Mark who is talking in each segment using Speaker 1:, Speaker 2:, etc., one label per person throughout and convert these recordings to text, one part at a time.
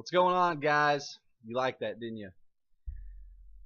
Speaker 1: What's going on, guys? You liked that, didn't you?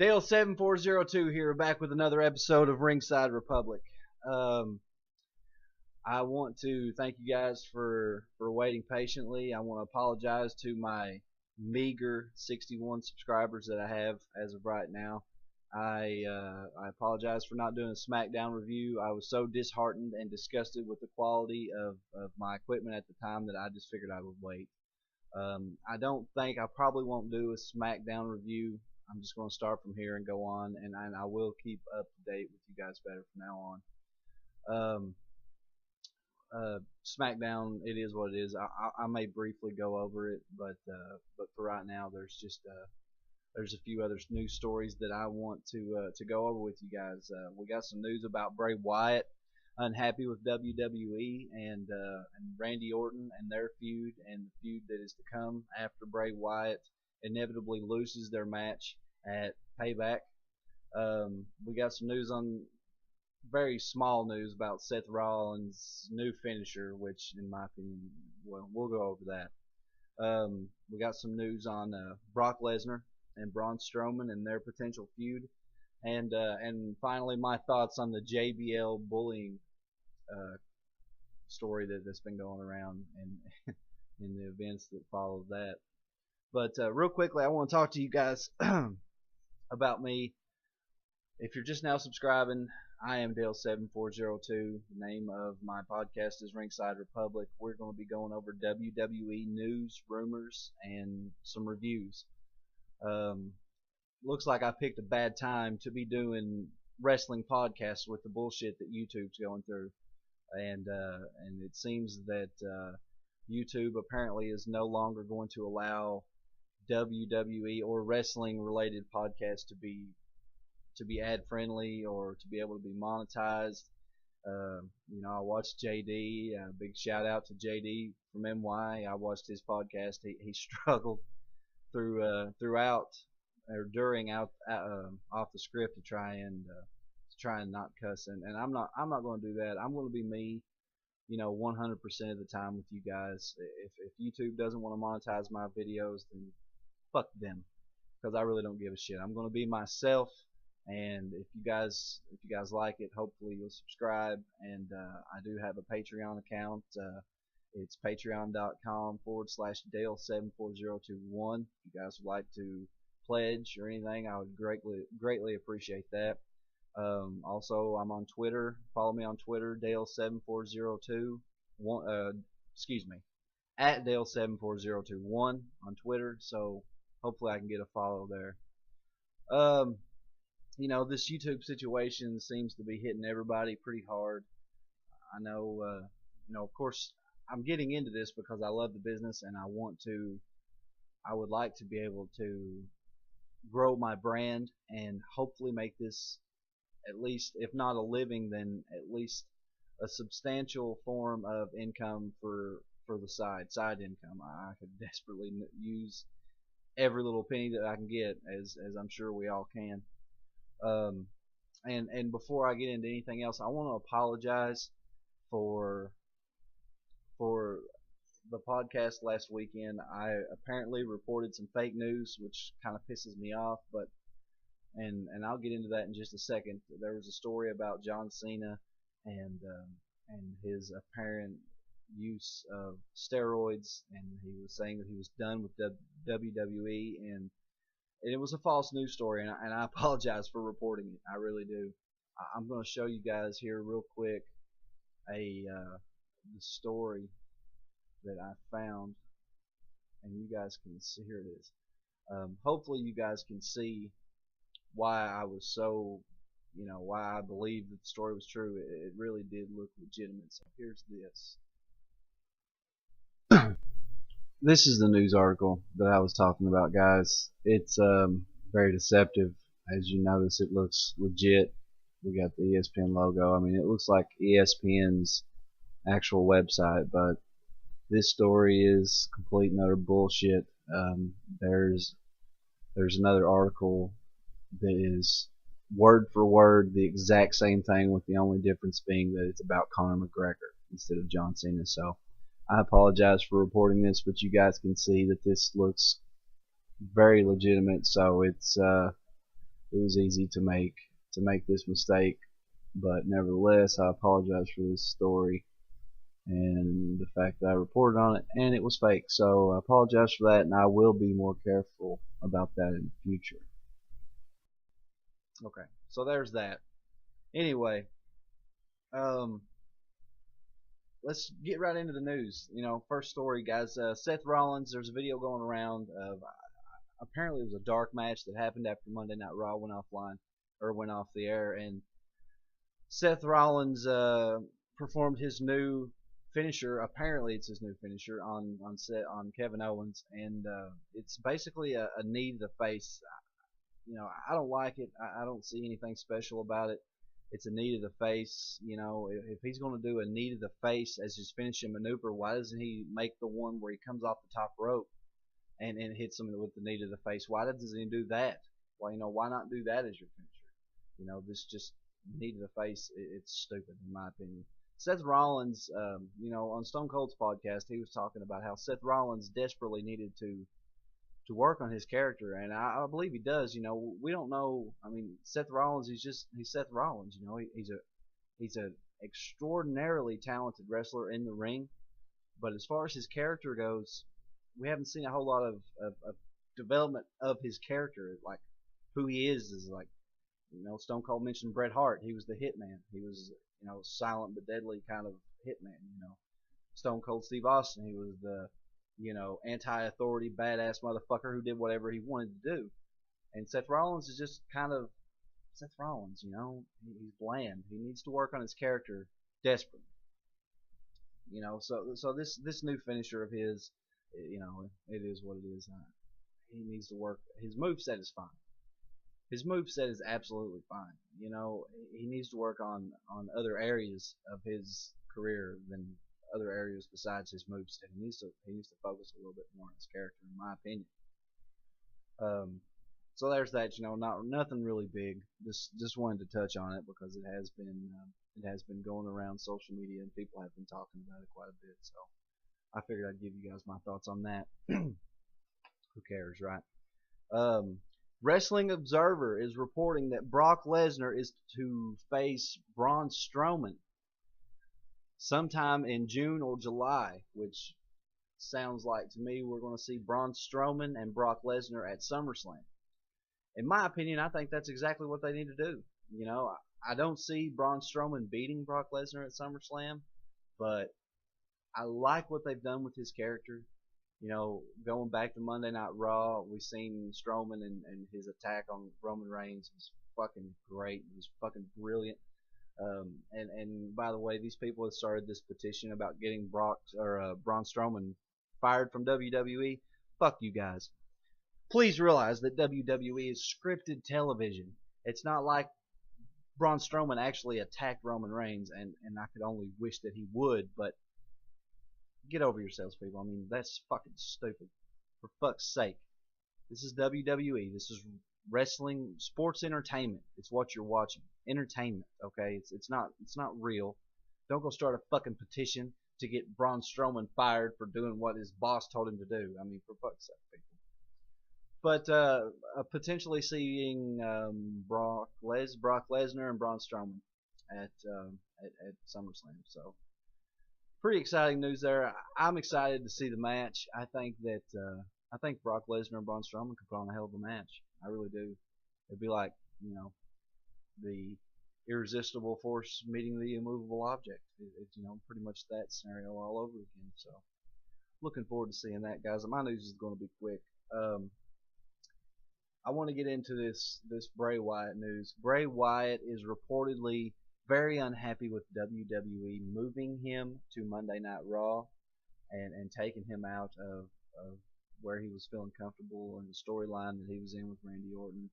Speaker 1: Dale7402 here, back with another episode of Ringside Republic. Um, I want to thank you guys for waiting patiently. I want to apologize to my meager 61 subscribers that I have as of right now. I apologize for not doing a SmackDown review. I was so disheartened and disgusted with the quality of my equipment at the time that I just figured I would wait. I don't think I probably won't do a SmackDown review. I'm just going to start from here and go on, and I will keep up to date with you guys better from now on. SmackDown, it is what it is. I may briefly go over it, but for right now, there's a few other news stories that I want to go over with you guys. We got some news about Bray Wyatt unhappy with WWE and Randy Orton and their feud and the feud that is to come after Bray Wyatt inevitably loses their match at Payback. We got some news on very small news about Seth Rollins' new finisher, which in my opinion, well, we'll go over that. We got some news on Brock Lesnar and Braun Strowman and their potential feud. And finally, my thoughts on the JBL bullying story that's been going around and in the events that followed that. But real quickly, I want to talk to you guys about me. If you're just now subscribing, I am Dale7402. The name of my podcast is Ringside Republic. We're going to be going over WWE news, rumors, and some reviews. Looks like I picked a bad time to be doing wrestling podcasts with the bullshit that YouTube's going through, and it seems that YouTube apparently is no longer going to allow WWE or wrestling related podcasts to be ad friendly or to be able to be monetized. I watched JD. Big shout out to JD from NY. I watched his podcast. He struggled throughout or during off the script to try and not cuss, and I'm not going to do that. I'm going to be me, 100% of the time with you guys. If YouTube doesn't want to monetize my videos, then fuck them, because I really don't give a shit. I'm going to be myself, and if you guys like it, hopefully you'll subscribe. And I do have a Patreon account. It's patreon.com/Dale74021. If you guys would like to pledge or anything, I would greatly appreciate that. Also, I'm on Twitter. Follow me on Twitter, Dale7402. At Dale74021 on Twitter. So hopefully I can get a follow there. This YouTube situation seems to be hitting everybody pretty hard. I know, of course, I'm getting into this because I love the business and I would like to be able to grow my brand and hopefully make this, at least if not a living, then at least a substantial form of income for the side income. I could desperately use every little penny that I can get, as I'm sure we all can. And before I get into anything else, I want to apologize for the podcast last weekend. I apparently reported some fake news, which kind of pisses me off, but and I'll get into that in just a second. There was a story about John Cena and his apparent use of steroids, and he was saying that he was done with WWE, and it was a false news story, and I apologize for reporting it. I really do. I'm going to show you guys here real quick the story that I found, and you guys can see. Here it is. Hopefully you guys can see why I was so, why I believed that the story was true. It really did look legitimate. So here's this. This is the news article that I was talking about, guys. It's very deceptive. As you notice, it looks legit. We got the ESPN logo. I mean, it looks like ESPN's actual website, but this story is complete and utter bullshit. There's another article that is word for word the exact same thing, with the only difference being that it's about Conor McGregor instead of John Cena. So I apologize for reporting this, but you guys can see that this looks very legitimate. So it was easy to make this mistake. But nevertheless, I apologize for this story and the fact that I reported on it and it was fake. So I apologize for that, and I will be more careful about that in the future. Okay, so there's that. Anyway, um, let's get right into the news. First story, guys. Seth Rollins. There's a video going around of apparently it was a dark match that happened after Monday Night Raw went offline or went off the air, and Seth Rollins performed his new finisher. Apparently, it's his new finisher on Kevin Owens, and it's basically a knee to the face. I don't like it. I don't see anything special about it. It's a knee to the face. If he's going to do a knee to the face as his finishing maneuver, why doesn't he make the one where he comes off the top rope and hits him with the knee to the face? Why doesn't he do that? Why not do that as your finisher? This just knee to the face. It's stupid in my opinion. Seth Rollins, on Stone Cold's podcast, he was talking about how Seth Rollins desperately needed to work on his character, and I believe he does. We don't know. I mean, Seth Rollins, he's Seth Rollins. He's a extraordinarily talented wrestler in the ring, but as far as his character goes, we haven't seen a whole lot of development of his character. Like who he is like, Stone Cold mentioned Bret Hart. He was the hitman. He was, silent but deadly kind of hitman. Stone Cold Steve Austin. He was the anti-authority, badass motherfucker who did whatever he wanted to do. And Seth Rollins is just kind of Seth Rollins, he's bland. He needs to work on his character desperately. So this new finisher of his, it is what it is. He needs to work. His moveset is fine. His moveset is absolutely fine. He needs to work on other areas of his career than other areas besides his moveset. He needs to focus a little bit more on his character, in my opinion. So there's that. Nothing really big. Just wanted to touch on it because it has been going around social media and people have been talking about it quite a bit. So I figured I'd give you guys my thoughts on that. Who cares, right? Wrestling Observer is reporting that Brock Lesnar is to face Braun Strowman sometime in June or July, which sounds like to me we're going to see Braun Strowman and Brock Lesnar at SummerSlam. In my opinion, I think that's exactly what they need to do. I don't see Braun Strowman beating Brock Lesnar at SummerSlam, but I like what they've done with his character. Going back to Monday Night Raw, we seen Strowman and his attack on Roman Reigns was fucking great. It was fucking brilliant. And by the way, these people have started this petition about getting Braun Strowman fired from WWE. Fuck you guys. Please realize that WWE is scripted television. It's not like Braun Strowman actually attacked Roman Reigns, and I could only wish that he would, but get over yourselves, people. I mean, that's fucking stupid. For fuck's sake. This is WWE. This is wrestling, sports entertainment. It's what you're watching. Entertainment, okay? It's not real. Don't go start a fucking petition to get Braun Strowman fired for doing what his boss told him to do. I mean, for fuck's sake, people. But potentially seeing Brock Lesnar and Braun Strowman at SummerSlam. So pretty exciting news there. I'm excited to see the match. I think Brock Lesnar and Braun Strowman could put on a hell of a match. I really do. It'd be like, the irresistible force meeting the immovable object. It's pretty much that scenario all over again. So looking forward to seeing that, guys. My news is going to be quick. I want to get into this Bray Wyatt news. Bray Wyatt is reportedly very unhappy with WWE moving him to Monday Night Raw and taking him out of where he was feeling comfortable in the storyline that he was in with Randy Orton.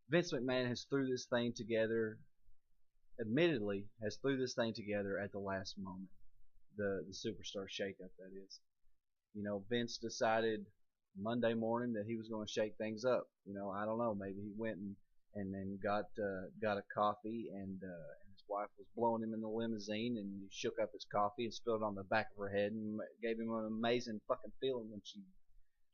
Speaker 1: Vince McMahon has threw this thing together, admittedly, has threw this thing together at the last moment. The superstar shakeup, that is. Vince decided Monday morning that he was going to shake things up. I don't know. Maybe he went and then got a coffee, and his wife was blowing him in the limousine, and he shook up his coffee and spilled it on the back of her head, and gave him an amazing fucking feeling when she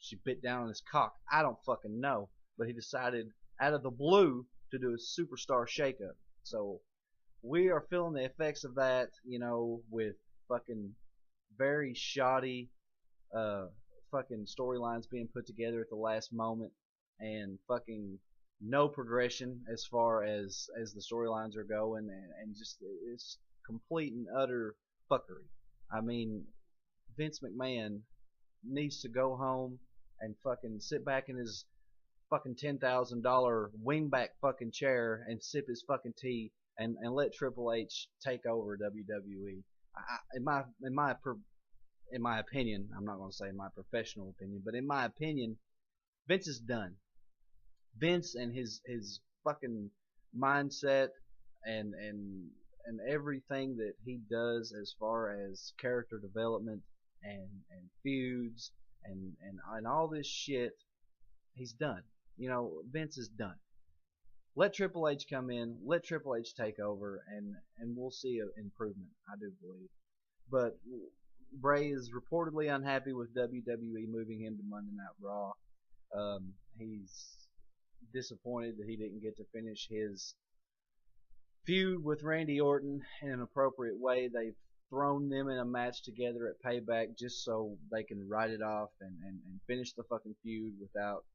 Speaker 1: she bit down on his cock. I don't fucking know, but he decided out of the blue to do a superstar shakeup. So we are feeling the effects of that, with fucking very shoddy uh, fucking storylines being put together at the last moment, and fucking no progression as far as the storylines are going, and just it's complete and utter fuckery. I mean, Vince McMahon needs to go home and fucking sit back in his fucking $10,000 wingback fucking chair and sip his fucking tea, and let Triple H take over WWE. In my opinion, I'm not going to say my professional opinion, but in my opinion, Vince is done. Vince and his fucking mindset and everything that he does as far as character development and feuds and all this shit, he's done. Vince is done. Let Triple H come in, let Triple H take over, and we'll see an improvement, I do believe. But Bray is reportedly unhappy with WWE moving him to Monday Night Raw. He's disappointed that he didn't get to finish his feud with Randy Orton in an appropriate way. They've thrown them in a match together at Payback just so they can write it off and finish the fucking feud without,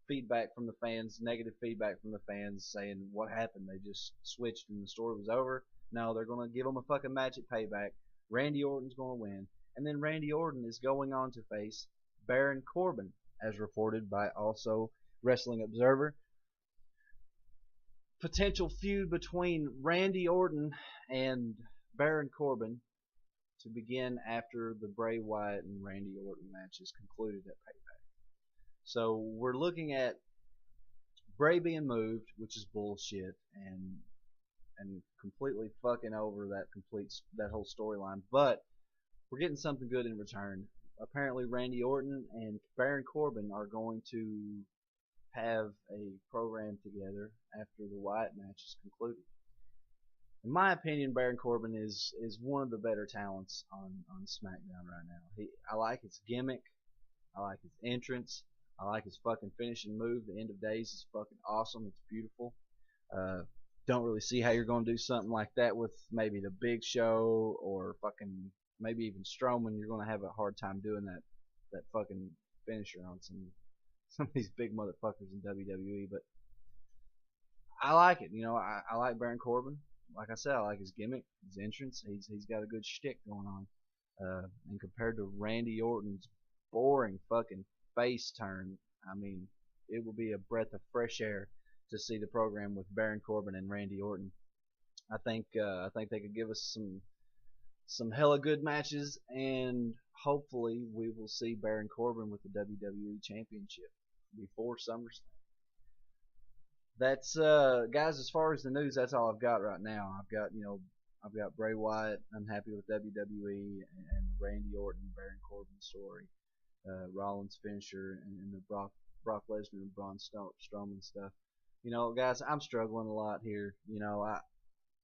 Speaker 1: feedback from the fans, negative feedback from the fans saying what happened. They just switched and the story was over. No, they're going to give them a fucking match at Payback. Randy Orton's going to win. And then Randy Orton is going on to face Baron Corbin, as reported by also Wrestling Observer. Potential feud between Randy Orton and Baron Corbin to begin after the Bray Wyatt and Randy Orton match is concluded at Payback. So we're looking at Bray being moved, which is bullshit, and completely fucking over that whole storyline. But we're getting something good in return. Apparently Randy Orton and Baron Corbin are going to have a program together after the Wyatt match is concluded. In my opinion, Baron Corbin is one of the better talents on SmackDown right now. I like his gimmick. I like his entrance. I like his fucking finishing move. The End of Days is fucking awesome. It's beautiful. Don't really see how you're going to do something like that with maybe the Big Show or fucking maybe even Strowman. You're going to have a hard time doing that fucking finisher on some of these big motherfuckers in WWE. But I like it. I like Baron Corbin. Like I said, I like his gimmick, his entrance. He's got a good shtick going on. And compared to Randy Orton's boring fucking face turn, I mean, it will be a breath of fresh air to see the program with Baron Corbin and Randy Orton. I think they could give us some hella good matches, and hopefully we will see Baron Corbin with the WWE Championship before SummerSlam. That's guys, as far as the news, that's all I've got right now. I've got Bray Wyatt unhappy with WWE and the Randy Orton Baron Corbin story. Rollins finisher and the Brock Lesnar and Braun Strowman stuff. Guys, I'm struggling a lot here.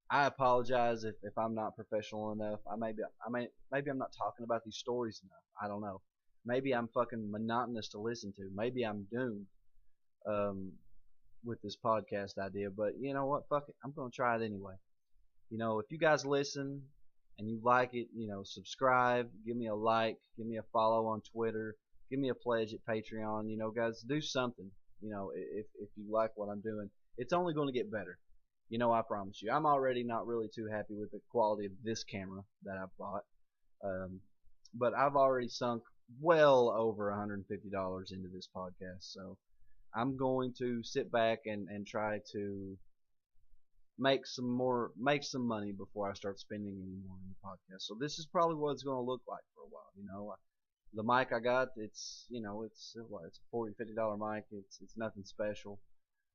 Speaker 1: I apologize if I'm not professional enough. Maybe I'm not talking about these stories enough. I don't know. Maybe I'm fucking monotonous to listen to. Maybe I'm doomed with this podcast idea. But you know what? Fuck it. I'm gonna try it anyway. If you guys listen and you like it, subscribe, give me a like, give me a follow on Twitter, give me a pledge at Patreon. Guys, do something. If you like what I'm doing, it's only going to get better. I promise you. I'm already not really too happy with the quality of this camera that I've bought. But I've already sunk well over $150 into this podcast. So I'm going to sit back and try to make some money before I start spending any more on the podcast. So this is probably what it's going to look like for a while. The mic I got, it's a $40-50 mic. It's nothing special.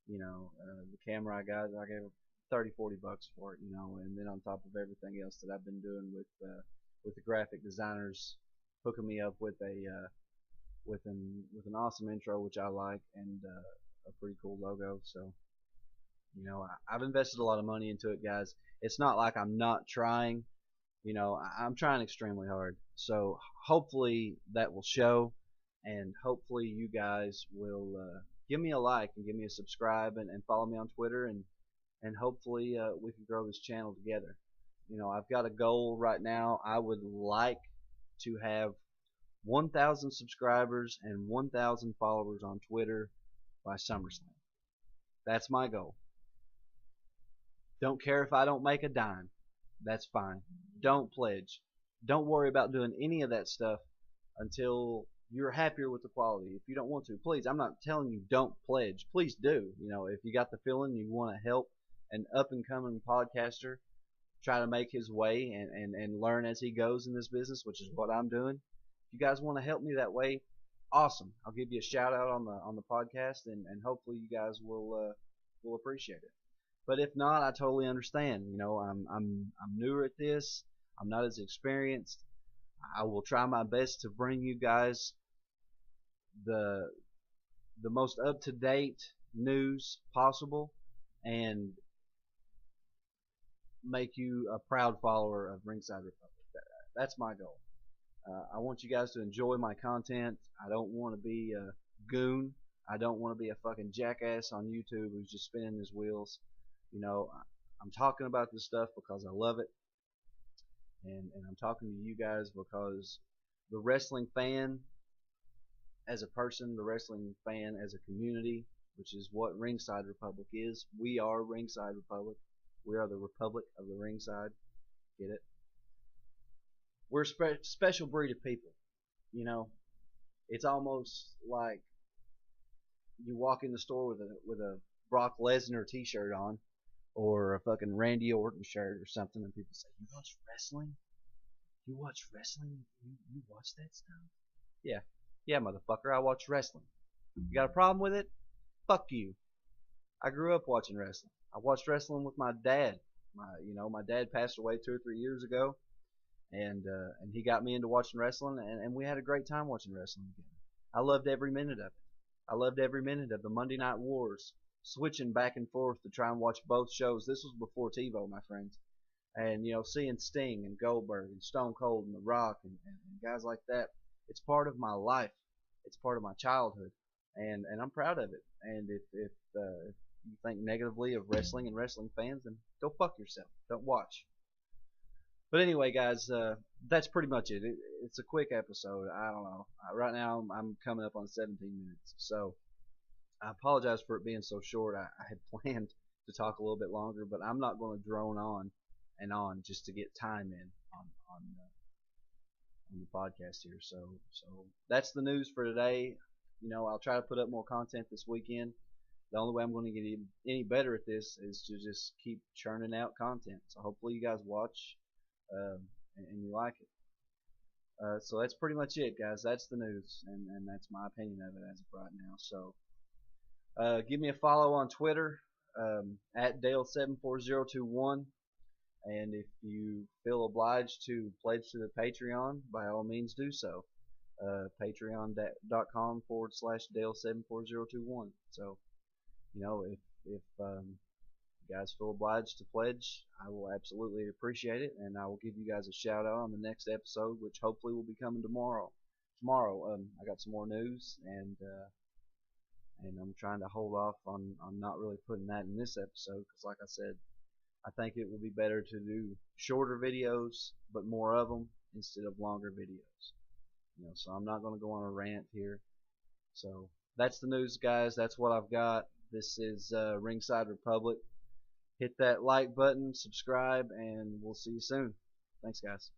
Speaker 1: The camera I got, I gave $30-40 for it. And then on top of everything else that I've been doing with the graphic designers hooking me up with an awesome intro, which I like, and a pretty cool logo. So I've invested a lot of money into it, guys. It's not like I'm not trying. I'm trying extremely hard. So hopefully that will show, and hopefully you guys will give me a like and give me a subscribe and follow me on Twitter, and hopefully we can grow this channel together. I've got a goal right now. I would like to have 1,000 subscribers and 1,000 followers on Twitter by SummerSlam. That's my goal. Don't care if I don't make a dime. That's fine. Don't pledge. Don't worry about doing any of that stuff until you're happier with the quality. If you don't want to, please, I'm not telling you don't pledge. Please do. If you got the feeling you want to help an up-and-coming podcaster try to make his way and learn as he goes in this business, which is what I'm doing. If you guys want to help me that way, awesome. I'll give you a shout out on the podcast, and hopefully you guys will appreciate it. But if not, I totally understand. I'm newer at this. I'm not as experienced. I will try my best to bring you guys the most up-to-date news possible and make you a proud follower of Ringside Republic. That's my goal. I want you guys to enjoy my content. I don't want to be a goon. I don't want to be a fucking jackass on YouTube who's just spinning his wheels. I'm talking about this stuff because I love it, and I'm talking to you guys because the wrestling fan as a person, the wrestling fan as a community, which is what Ringside Republic is. We are Ringside Republic. We are the Republic of the Ringside. Get it? We're a special breed of people. It's almost like you walk in the store with a Brock Lesnar t-shirt on, or a fucking Randy Orton shirt or something, and people say, "You watch wrestling? You watch wrestling? You watch that stuff?" Yeah, motherfucker, I watch wrestling. You got a problem with it? Fuck you. I grew up watching wrestling. I watched wrestling with my dad. My dad passed away 2 or 3 years ago, and he got me into watching wrestling, and we had a great time watching wrestling again. I loved every minute of it. I loved every minute of the Monday Night Wars, switching back and forth to try and watch both shows. This was before TiVo, my friends. And, seeing Sting and Goldberg and Stone Cold and The Rock and guys like that, it's part of my life. It's part of my childhood. And I'm proud of it. And if you think negatively of wrestling and wrestling fans, then go fuck yourself. Don't watch. But anyway, guys, that's pretty much it. It's a quick episode. I don't know. Right now, I'm coming up on 17 minutes. So I apologize for it being so short. I had planned to talk a little bit longer, but I'm not going to drone on and on just to get time in on the podcast here. So that's the news for today. I'll try to put up more content this weekend. The only way I'm going to get any better at this is to just keep churning out content. So hopefully you guys watch and you like it. So that's pretty much it, guys. That's the news, and that's my opinion of it as of right now. So give me a follow on Twitter at Dale74021, and if you feel obliged to pledge to the Patreon, by all means do so. Patreon.com/Dale74021. So if you guys feel obliged to pledge, I will absolutely appreciate it, and I will give you guys a shout out on the next episode, which hopefully will be coming tomorrow. I got some more news, and I'm trying to hold off on not really putting that in this episode, because like I said, I think it will be better to do shorter videos, but more of them instead of longer videos. So I'm not going to go on a rant here. So that's the news, guys. That's what I've got. This is Ringside Republic. Hit that like button, subscribe, and we'll see you soon. Thanks, guys.